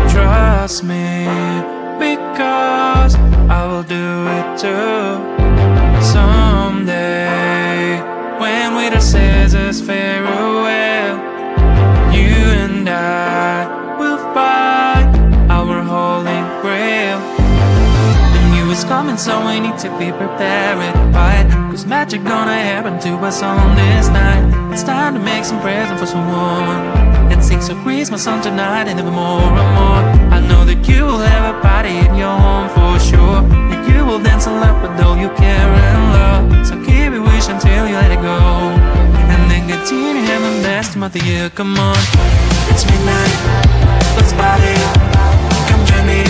trust me, because I will do it too. Someday, when winter says us farewell, you and I will find our holy grail. The new is coming, so we need to be prepared, right? Cause magic gonna happen to us on this night. It's time to make some present for someone and sing some Christmas song tonight and even more and more. I know that you will have a party in your home for sure that you will dance a lot with all you care and love. So keep your wish until you let it go, and then continue having best month of year. Come on, it's midnight, let's party, come join me.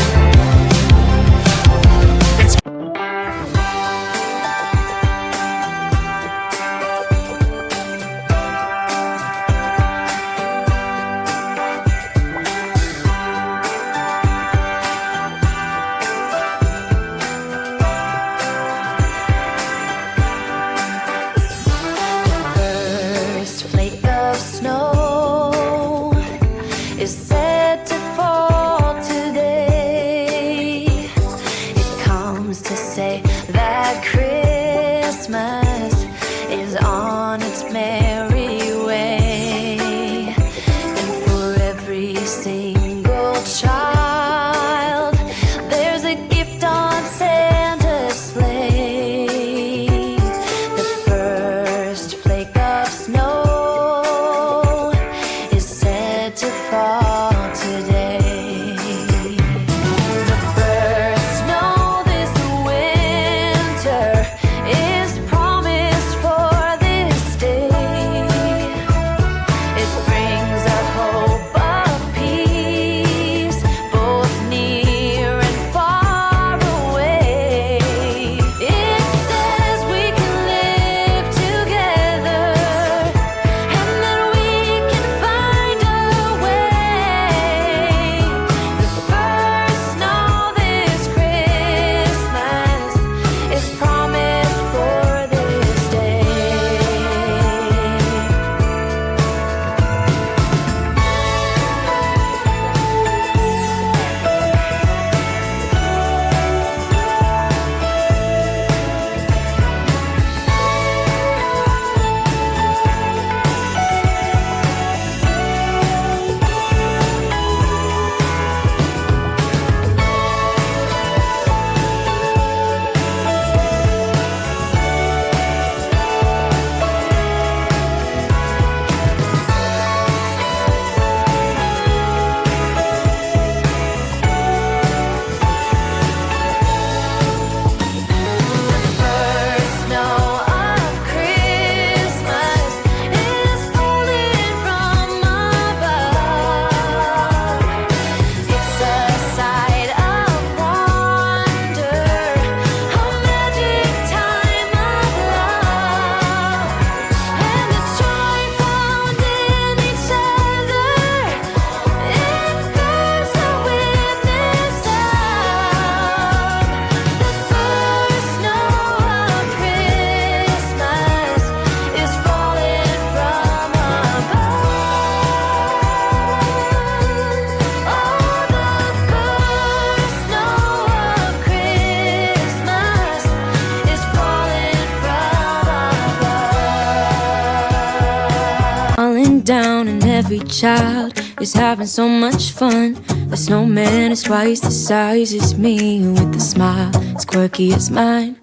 Down and every child is having so much fun. The snowman is twice the size as me, with a smile as quirky as mine.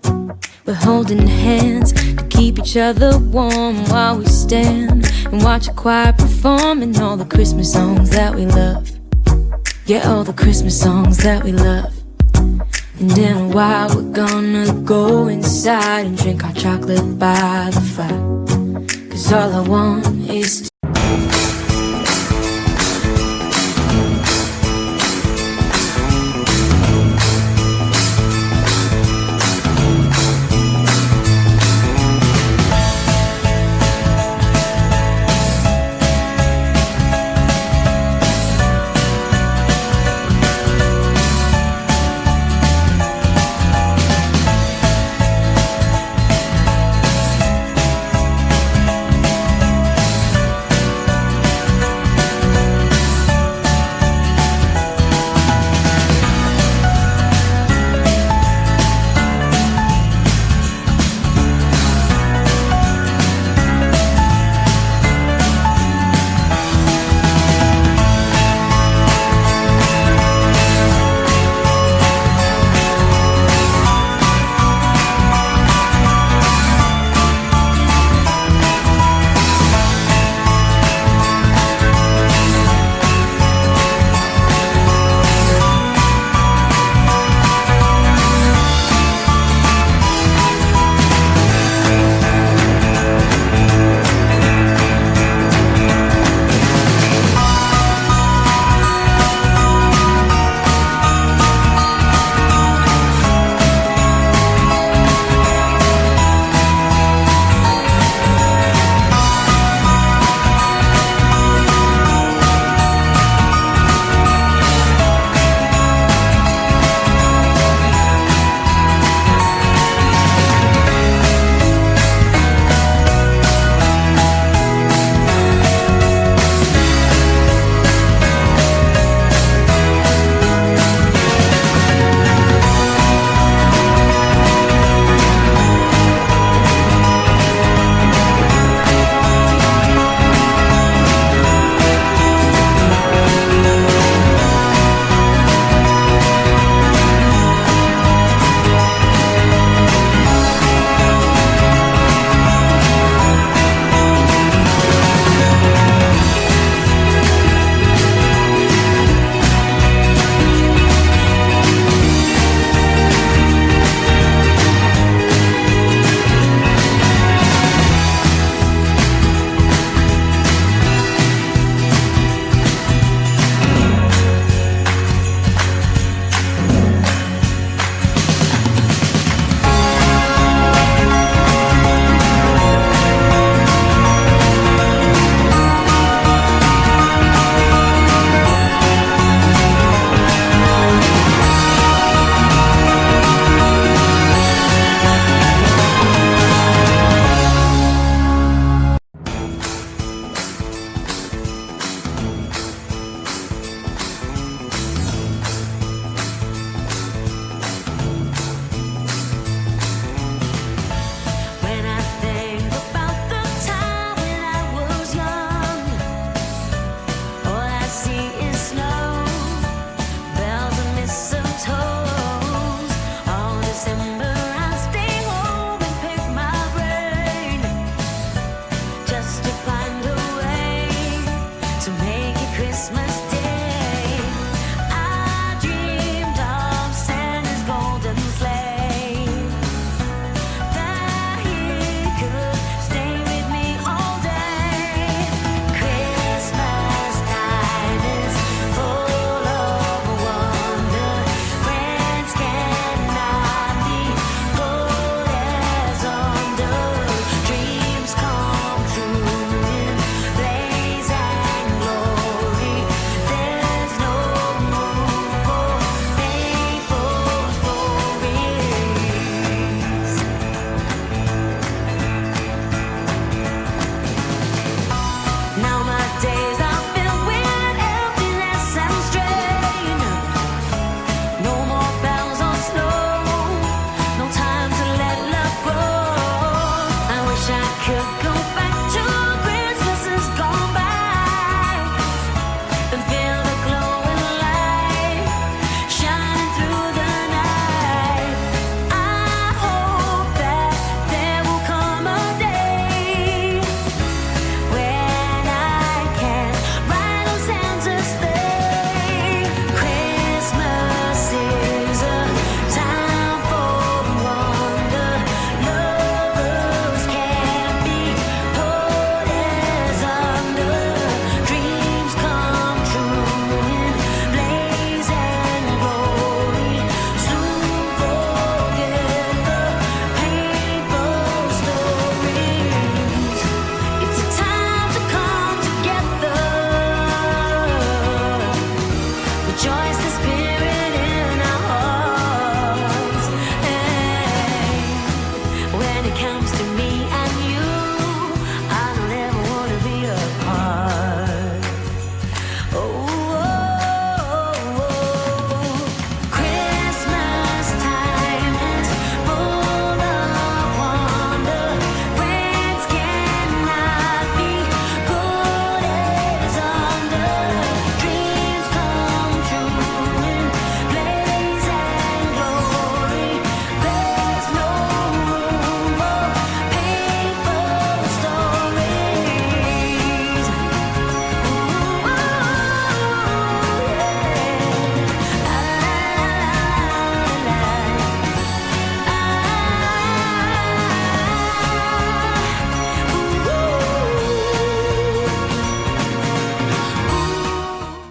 We're holding hands to keep each other warm while we stand and watch a choir performing all the Christmas songs that we love. Yeah, all the Christmas songs that we love. And in a while we're gonna go inside and drink our chocolate by the fire. 'Cause all I want is